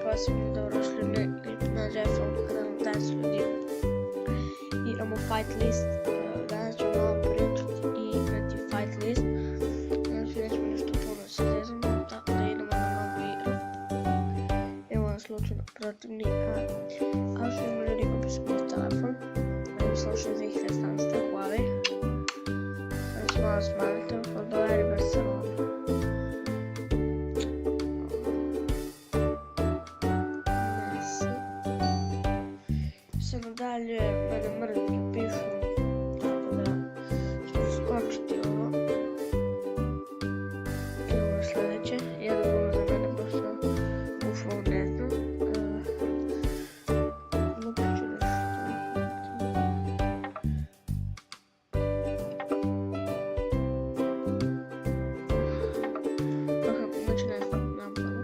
posebno dobrodošli na Jeffrom kanalu. Danas ljudi igramo Fight List. Danas ću malo pričati i igrati Fight List. Znači nećemo nešto puno se zezamo, tako da idemo na novu igru. Evo nas slučajno protivnika. A što imamo ljudi kupili smo telefon. Znači slušaju za ih restanste, Huawei. Znači malo smanjite, fudbalari Barcelona. Dalje, mene mrzike pišu, tako da ću skočiti ovo. Idemo sljedeće, jedan gol za mene, pošto ušlo ne znam. Lupit ću nešto. Znači ne znam, napalu.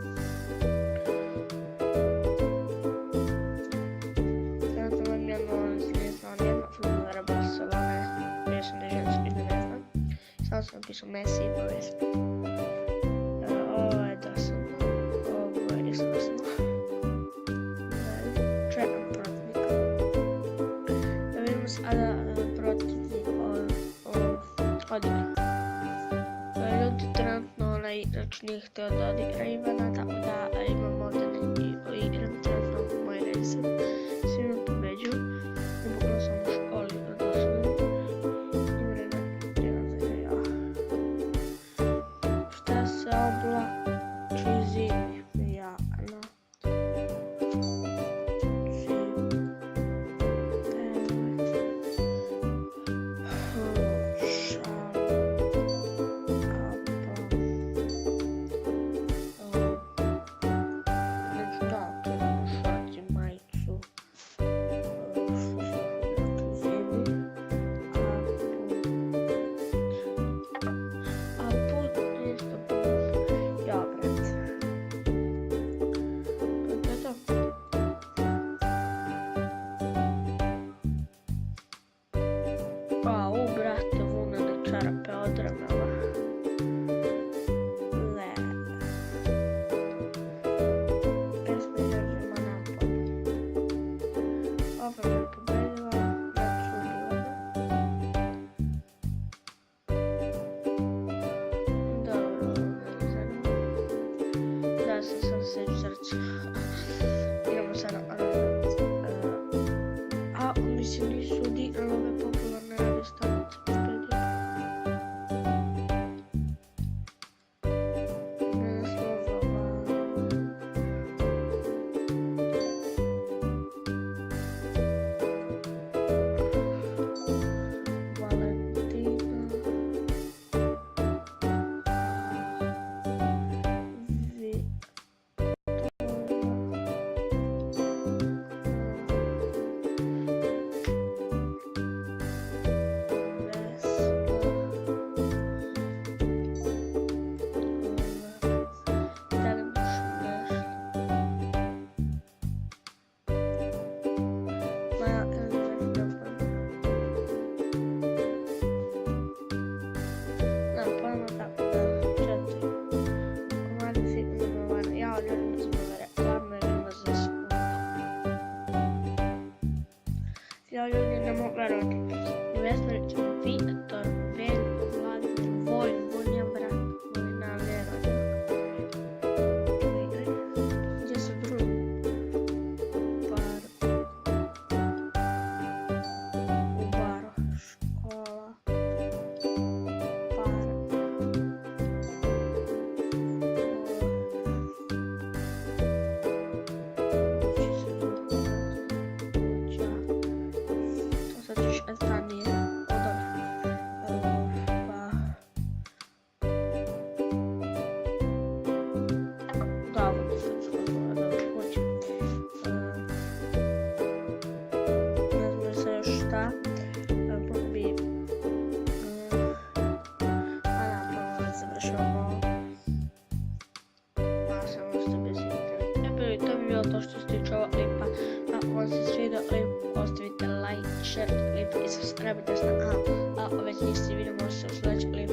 Samo sam napisao Messi i Boris. Ovo je dosadno. Ovo je iskusno. Čekam protivnika. Da vidimo sada protivnik odigra. Ljudi trenutno onaj igrač nije htio da odigra Ivana, tako da imam ovdje i igram trenutno moj rejser. Svi me pobeđuju. Nebukno sam u školi da dosadim. Brate, vunene čarape odramava. Le. Pesma izađemo napad. Ova me pobedila, ja ću ubila. Dobro, ne znam. Da sam seću srce. Idemo sada a mislim nisu odigrali ove popularne radio stanice. Ja ljudi ne mogu verovati. Investorić Viktor, Veljko, Vladimir, Vojn je brat, Vojna Veroljak. Gdje su drugi? Bar. U baru. Škola. Par. To što se tiče ovog klipa, ako vam se svidio klip, ostavite like, share klip i subscribe na kanal, a već niste vidimo se u sljedećem klipu.